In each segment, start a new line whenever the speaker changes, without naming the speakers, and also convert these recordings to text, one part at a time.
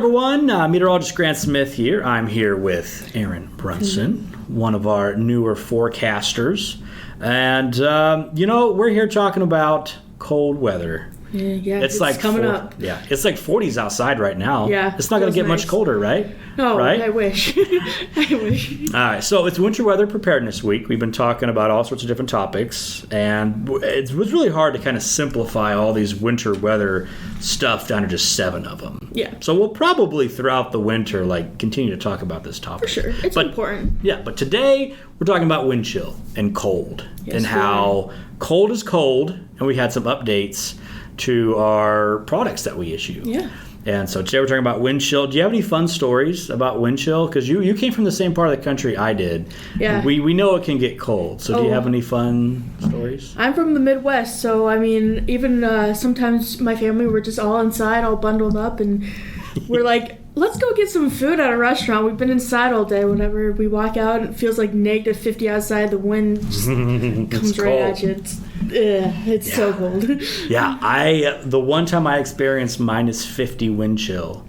everyone. Meteorologist Grant Smith here. I'm here with Erin Brunsen, one of our newer forecasters. And, we're here talking about cold weather.
Yeah, it's like coming up.
Yeah, it's like 40s outside right now.
Yeah,
it's not going to get much colder, right?
No,
right?
I wish. I wish.
All right, so it's Winter Weather Preparedness Week. We've been talking about all sorts of different topics, and it was really hard to kind of simplify all these winter weather stuff down to just 7 of them.
Yeah.
So we'll probably throughout the winter continue to talk about this topic.
For sure, it's important.
Yeah, but today we're talking about wind chill and cold, and how cold is cold, and we had some updates to our products that we issue.
Yeah.
And so today we're talking about wind chill. Do you have any fun stories about wind chill? Because you came from the same part of the country I did.
Yeah.
We know it can get cold. So do you have any fun stories?
I'm from the Midwest, so I mean, even sometimes my family, we're just all inside, all bundled up, and we're like, let's go get some food at a restaurant. We've been inside all day. Whenever we walk out, it feels like negative 50 outside. The wind just comes right at you. It's so cold.
Yeah, the one time I experienced minus 50 wind chill,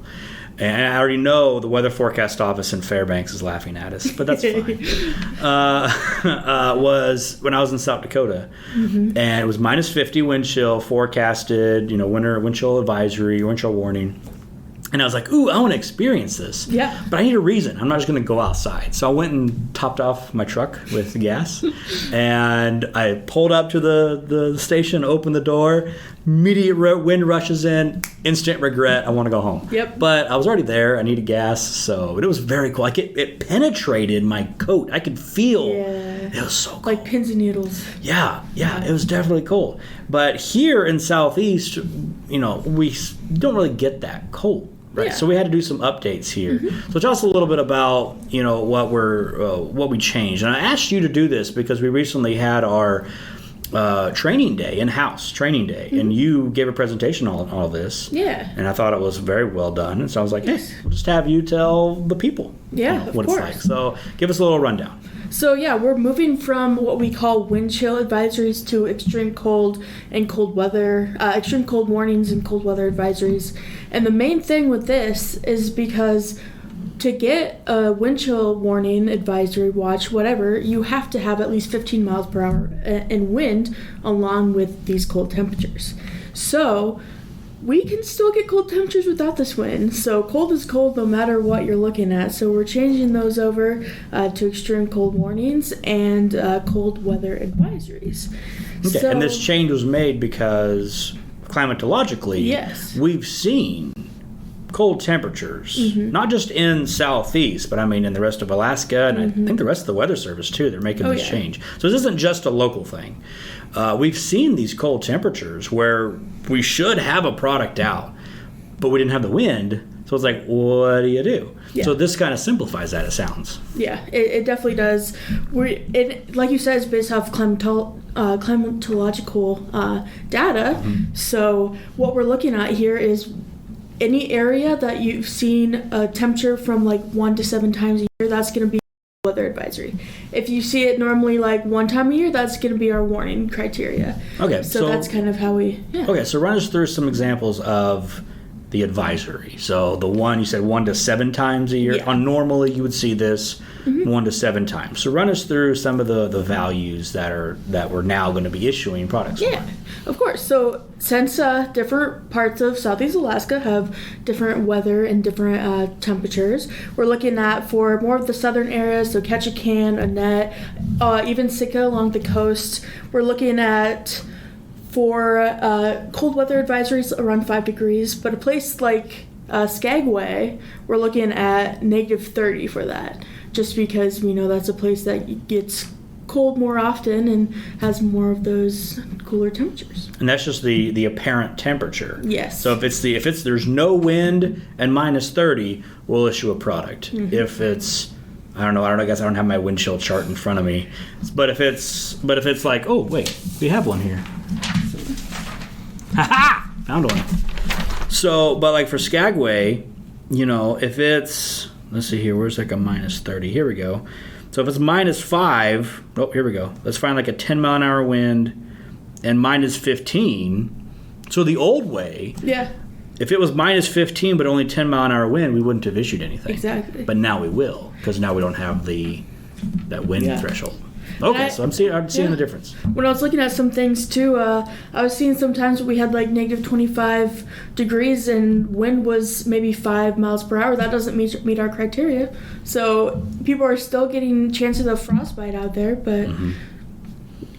and I already know the weather forecast office in Fairbanks is laughing at us, but that's fine, was when I was in South Dakota. And it was minus 50 wind chill forecasted, winter wind chill advisory, wind chill warning. And I was like, ooh, I want to experience this.
Yeah.
But I need a reason. I'm not just going to go outside. So I went and topped off my truck with gas. And I pulled up to the station, opened the door. Immediate wind rushes in. Instant regret. I want to go home.
Yep.
But I was already there. I needed gas. But it was very cool. Like it penetrated my coat. I could feel.
Yeah.
It was so cold.
Like pins and needles.
Yeah. It was definitely cold. But here in Southeast, we don't really get that cold. Right, so we had to do some updates here. So tell us a little bit about what we changed. And I asked you to do this because we recently had our training day, in-house training day, and you gave a presentation on all this.
Yeah.
And I thought it was very well done. And so I was like, hey, we'll just have you tell the people what it's like. So give us a little rundown.
So we're moving from what we call wind chill advisories to extreme cold and cold weather, extreme cold warnings and cold weather advisories. And the main thing with this is because to get a wind chill warning, advisory, watch, whatever, you have to have at least 15 miles per hour in wind along with these cold temperatures. So we can still get cold temperatures without this wind. So cold is cold no matter what you're looking at. So we're changing those over to extreme cold warnings and cold weather advisories.
Okay,
so,
and this change was made because climatologically, we've seen cold temperatures, not just in Southeast, but I mean in the rest of Alaska, and I think the rest of the Weather Service too. They're making this change. So this isn't just a local thing. We've seen these cold temperatures where we should have a product out, but we didn't have the wind. So it's like, what do you do? Yeah. So this kind of simplifies that, it sounds.
Yeah, it definitely does. Like you said, it's based off climatological data. So what we're looking at here is any area that you've seen a temperature from 1 to 7 times a year, that's going to be weather advisory. If you see it normally 1 time a year, that's going to be our warning criteria.
Okay.
So that's kind of how we... Yeah.
Okay, so run us through some examples of the advisory. So the one you said 1 to 7 times a year. On normally you would see this 1 to 7 times. So run us through some of the values that we're now going to be issuing products for.
Yeah, of course. So since different parts of Southeast Alaska have different weather and different temperatures, we're looking at for more of the southern areas, so Ketchikan, Annette, even Sitka along the coast, we're looking at for cold weather advisories around 5 degrees, but a place like Skagway, we're looking at negative 30 for that, just because we know that's a place that gets cold more often and has more of those cooler temperatures.
And that's just the apparent temperature.
Yes.
So if there's no wind and minus 30, we'll issue a product. If it's I don't know, I guess I don't have my wind chill chart in front of me. But if it's like, oh wait, we have one here. Ha-ha! Found one. So, but like for Skagway, if it's, let's see here, where's like a minus 30? Here we go. So if it's minus 5, oh, here we go. Let's find like a 10 mile an hour wind and minus 15. So the old way, if it was minus 15 but only 10 mile an hour wind, we wouldn't have issued anything.
Exactly.
But now we will, because now we don't have that wind threshold. Okay, so I'm seeing the difference. When
I was looking at some things too, I was seeing sometimes we had like negative 25 degrees and wind was maybe 5 miles per hour. That doesn't meet our criteria. So people are still getting chances of frostbite out there, but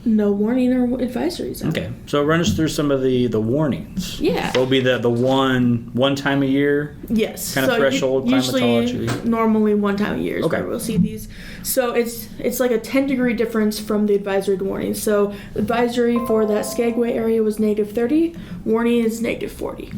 no warning or advisories out.
Okay, so run us through some of the warnings.
Yeah.
What will be the one time a year?
Yes.
Kind of threshold climatology.
Usually, normally one time a year is
okay.
where we'll see these. So it's like a 10-degree difference from the advisory to warning. So advisory for that Skagway area was negative 30. Warning is negative 40.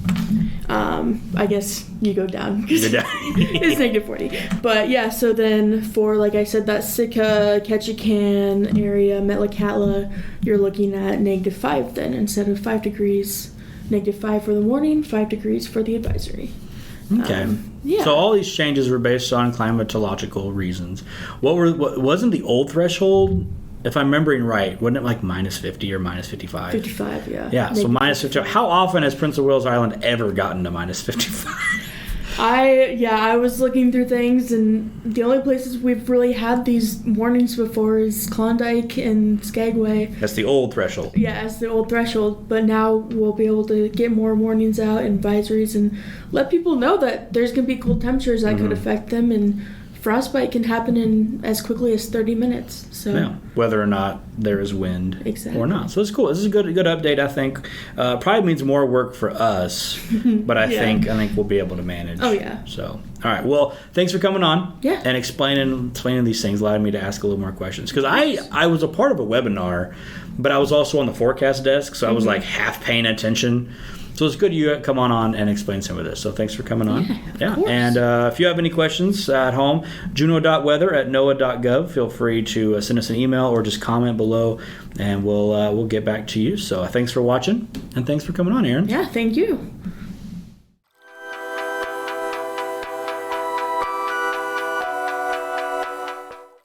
I guess you go down. It's negative 40. But yeah, so then for, like I said, that Sitka, Ketchikan area, Metlakatla, you're looking at negative 5 then instead of 5 degrees. Negative 5 for the warning, 5 degrees for the advisory.
Okay. So all these changes were based on climatological reasons. Wasn't the old threshold, if I'm remembering right, wasn't it like minus 50 or minus 55?
55, yeah.
Yeah, so minus 50. How often has Prince of Wales Island ever gotten to minus 55?
I was looking through things, and the only places we've really had these warnings before is Klondike and Skagway.
That's the old threshold.
Yeah, that's the old threshold. But now we'll be able to get more warnings out and advisories and let people know that there's going to be cold temperatures that could affect them, and frostbite can happen in as quickly as 30 minutes. So
yeah, whether or not there is wind or not. So it's cool. This is a good update, I think. Probably means more work for us, but I think we'll be able to manage.
Oh, yeah.
So, all right. Well, thanks for coming on and explaining these things, allowing me to ask a little more questions. Because I was a part of a webinar, but I was also on the forecast desk, so I was like half paying attention. So it's good you come on and explain some of this. So thanks for coming on.
Yeah, of course.
And if you have any questions at home, juno.weather@noaa.gov. Feel free to send us an email or just comment below, and we'll get back to you. So thanks for watching, and thanks for coming on, Erin.
Yeah, thank you.